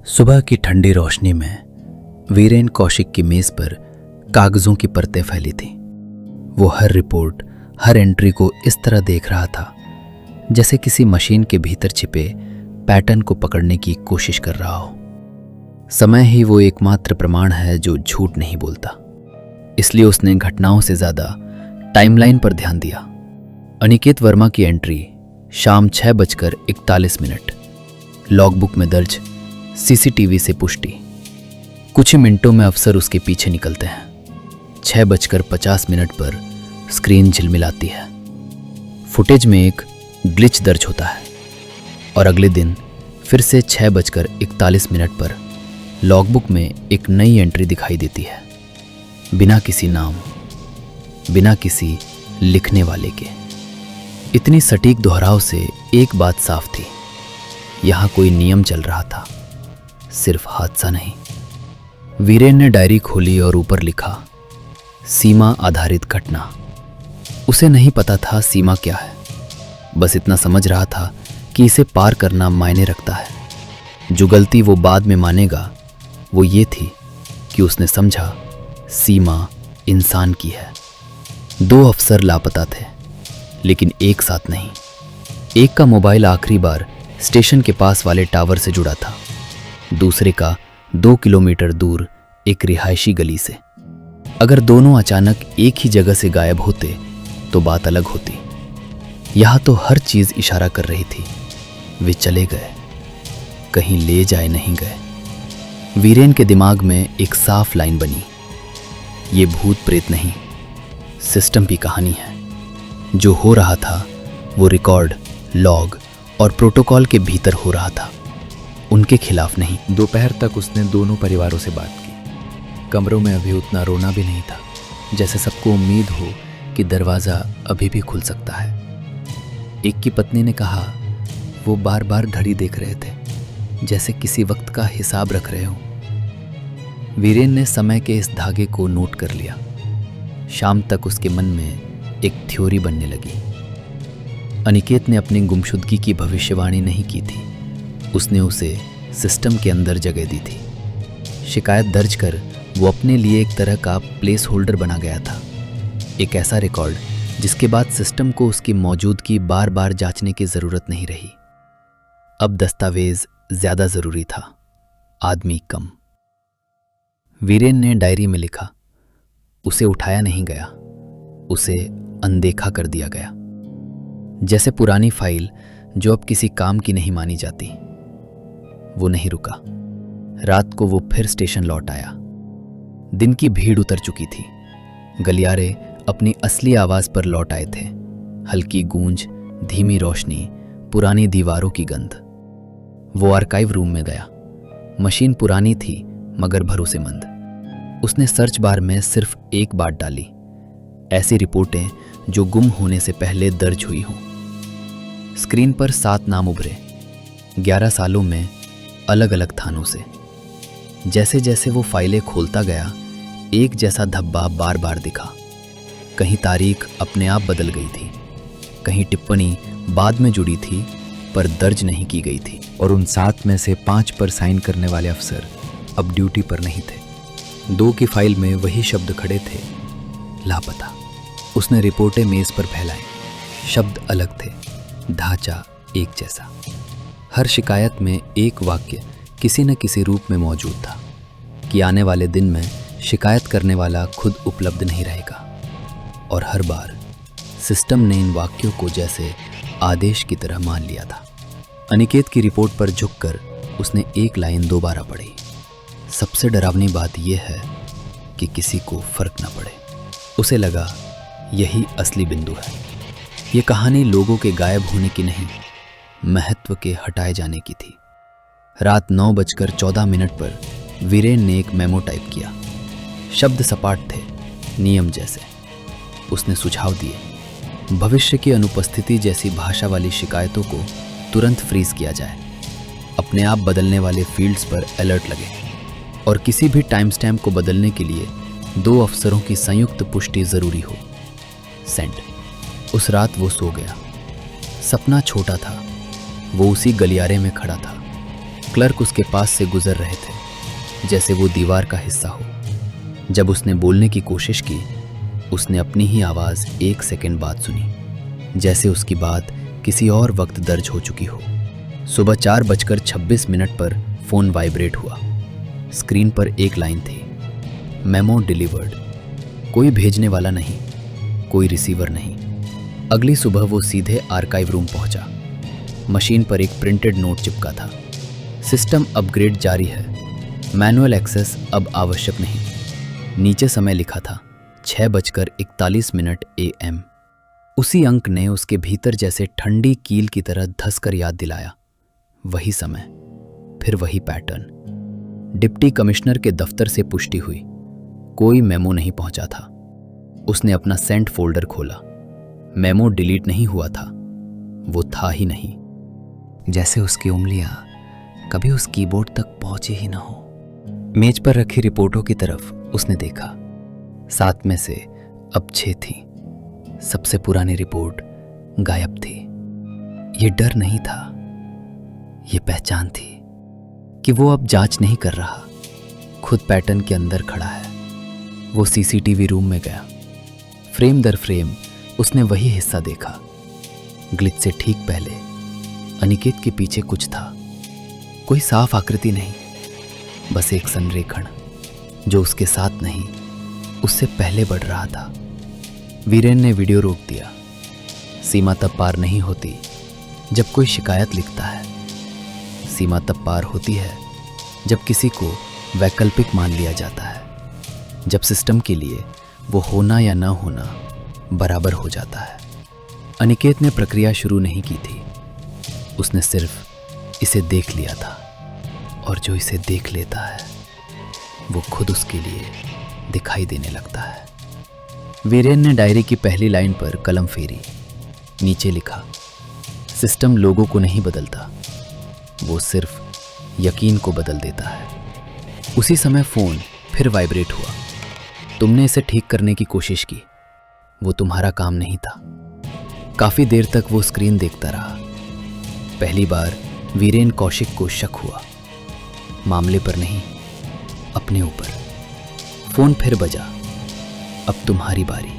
सुबह की ठंडी रोशनी में वीरेन कौशिक की मेज पर कागजों की परतें फैली थीं। वो हर रिपोर्ट, हर एंट्री को इस तरह देख रहा था जैसे किसी मशीन के भीतर छिपे पैटर्न को पकड़ने की कोशिश कर रहा हो। समय ही वो एकमात्र प्रमाण है जो झूठ नहीं बोलता, इसलिए उसने घटनाओं से ज्यादा टाइमलाइन पर ध्यान दिया। अनिकेत वर्मा की एंट्री शाम 6:41, लॉगबुक में दर्ज, सीसीटीवी से पुष्टि। कुछ ही मिनटों में अफसर उसके पीछे निकलते हैं। 6:50 पर स्क्रीन झिलमिलाती है। फुटेज में एक ग्लिच दर्ज होता है और अगले दिन फिर से 6:41 पर लॉगबुक में एक नई एंट्री दिखाई देती है, बिना किसी नाम, बिना किसी लिखने वाले के। इतनी सटीक दोहराव से एक बात साफ थी, यहां कोई नियम चल रहा था, सिर्फ हादसा नहीं। वीरेन ने डायरी खोली और ऊपर लिखा, सीमा आधारित घटना। उसे नहीं पता था सीमा क्या है, बस इतना समझ रहा था कि इसे पार करना मायने रखता है। जो गलती वो बाद में मानेगा वो ये थी कि उसने समझा सीमा इंसान की है। 2 अफसर लापता थे, लेकिन एक साथ नहीं। एक का मोबाइल आखिरी बार स्टेशन के पास वाले टावर से जुड़ा था, दूसरे का 2 किलोमीटर दूर एक रिहायशी गली से। अगर दोनों अचानक एक ही जगह से गायब होते तो बात अलग होती। यहां तो हर चीज इशारा कर रही थी, वे चले गए, कहीं ले जाए नहीं गए। वीरेन के दिमाग में एक साफ लाइन बनी, ये भूत प्रेत नहीं, सिस्टम की कहानी है। जो हो रहा था वो रिकॉर्ड, लॉग और प्रोटोकॉल के भीतर हो रहा था, उनके खिलाफ नहीं। दोपहर तक उसने दोनों परिवारों से बात की। कमरों में अभी उतना रोना भी नहीं था, जैसे सबको उम्मीद हो कि दरवाज़ा अभी भी खुल सकता है। एक की पत्नी ने कहा वो बार बार घड़ी देख रहे थे, जैसे किसी वक्त का हिसाब रख रहे हो। वीरेन ने समय के इस धागे को नोट कर लिया। शाम तक उसके मन में एक थ्योरी बनने लगी। अनिकेत ने अपनी गुमशुदगी की भविष्यवाणी नहीं की थी, उसने उसे सिस्टम के अंदर जगह दी थी। शिकायत दर्ज कर वो अपने लिए एक तरह का प्लेस होल्डर बना गया था, एक ऐसा रिकॉर्ड जिसके बाद सिस्टम को उसकी मौजूदगी बार बार जांचने की जरूरत नहीं रही। अब दस्तावेज ज्यादा जरूरी था, आदमी कम। वीरेन ने डायरी में लिखा, उसे उठाया नहीं गया, उसे अनदेखा कर दिया गया। जैसे पुरानी फाइल जो अब किसी काम की नहीं मानी जाती। वो नहीं रुका। रात को वो फिर स्टेशन लौट आया। दिन की भीड़ उतर चुकी थी। गलियारे अपनी असली आवाज पर लौट आए थे। हल्की गूंज, धीमी रोशनी, पुरानी दीवारों की गंध। वो आर्काइव रूम में गया। मशीन पुरानी थी मगर भरोसेमंद। उसने सर्च बार में सिर्फ एक बात डाली, ऐसी रिपोर्टें जो गुम होने से पहले दर्ज हुई हों। स्क्रीन पर 7 नाम उभरे, 11 सालों में अलग अलग थानों से। जैसे जैसे वो फाइलें खोलता गया, एक जैसा धब्बा बार बार दिखा। कहीं तारीख अपने आप बदल गई थी, कहीं टिप्पणी बाद में जुड़ी थी पर दर्ज नहीं की गई थी। और उन 7 में से 5 पर साइन करने वाले अफसर अब ड्यूटी पर नहीं थे। 2 की फाइल में वही शब्द खड़े थे, लापता। उसने रिपोर्टें मेज पर फैलाई। शब्द अलग थे, ढांचा एक जैसा। हर शिकायत में एक वाक्य किसी न किसी रूप में मौजूद था कि आने वाले दिन में शिकायत करने वाला खुद उपलब्ध नहीं रहेगा। और हर बार सिस्टम ने इन वाक्यों को जैसे आदेश की तरह मान लिया था। अनिकेत की रिपोर्ट पर झुककर उसने एक लाइन दोबारा पढ़ी, सबसे डरावनी बात यह है कि किसी को फर्क न पड़े। उसे लगा यही असली बिंदु है। ये कहानी लोगों के गायब होने की नहीं, महत्व के हटाए जाने की थी। रात 9:14 पर वीरेन ने एक मेमो टाइप किया। शब्द सपाट थे, नियम जैसे। उसने सुझाव दिए, भविष्य की अनुपस्थिति जैसी भाषा वाली शिकायतों को तुरंत फ्रीज किया जाए, अपने आप बदलने वाले फील्ड्स पर अलर्ट लगे, और किसी भी टाइम स्टैम्प को बदलने के लिए 2 अफसरों की संयुक्त पुष्टि जरूरी हो। सेंड। उस रात वो सो गया। सपना छोटा था, वो उसी गलियारे में खड़ा था, क्लर्क उसके पास से गुजर रहे थे जैसे वो दीवार का हिस्सा हो। जब उसने बोलने की कोशिश की, उसने अपनी ही आवाज़ 1 सेकंड बाद सुनी, जैसे उसकी बात किसी और वक्त दर्ज हो चुकी हो। सुबह 4:26 पर फ़ोन वाइब्रेट हुआ। स्क्रीन पर एक लाइन थी, मेमो डिलीवर्ड। कोई भेजने वाला नहीं, कोई रिसीवर नहीं। अगली सुबह वो सीधे आर्काइव रूम पहुंचा। मशीन पर एक प्रिंटेड नोट चिपका था, सिस्टम अपग्रेड जारी है, मैनुअल एक्सेस अब आवश्यक नहीं। नीचे समय लिखा था 6:41 AM। उसी अंक ने उसके भीतर जैसे ठंडी कील की तरह धंसकर याद दिलाया, वही समय, फिर वही पैटर्न। डिप्टी कमिश्नर के दफ्तर से पुष्टि हुई, कोई मेमो नहीं पहुंचा था। उसने अपना सेंट फोल्डर खोला। मेमो डिलीट नहीं हुआ था, वो था ही नहीं। जैसे उसकी उंगलियां कभी उस कीबोर्ड तक पहुंची ही ना हो। मेज पर रखी रिपोर्टों की तरफ उसने देखा। 7 में से अब 6 थी। सबसे पुरानी रिपोर्ट गायब थी। ये डर नहीं था, ये पहचान थी कि वो अब जांच नहीं कर रहा, खुद पैटर्न के अंदर खड़ा है। वो सीसीटीवी रूम में गया। फ्रेम दर फ्रेम उसने वही हिस्सा देखा। ग्लिच से ठीक पहले अनिकेत के पीछे कुछ था। कोई साफ आकृति नहीं, बस एक संरेखण जो उसके साथ नहीं, उससे पहले बढ़ रहा था। वीरेन ने वीडियो रोक दिया। सीमा तब पार नहीं होती जब कोई शिकायत लिखता है। सीमा तब पार होती है जब किसी को वैकल्पिक मान लिया जाता है, जब सिस्टम के लिए वो होना या न होना बराबर हो जाता है। अनिकेत ने प्रक्रिया शुरू नहीं की थी, उसने सिर्फ इसे देख लिया था। और जो इसे देख लेता है वो खुद उसके लिए दिखाई देने लगता है। वीरेन ने डायरी की पहली लाइन पर कलम फेरी। नीचे लिखा, सिस्टम लोगों को नहीं बदलता, वो सिर्फ यकीन को बदल देता है। उसी समय फोन फिर वाइब्रेट हुआ। तुमने इसे ठीक करने की कोशिश की, वो तुम्हारा काम नहीं था। काफी देर तक वो स्क्रीन देखता रहा। पहली बार वीरेन कौशिक को शक हुआ, मामले पर नहीं, अपने ऊपर। फोन फिर बजा, अब तुम्हारी बारी।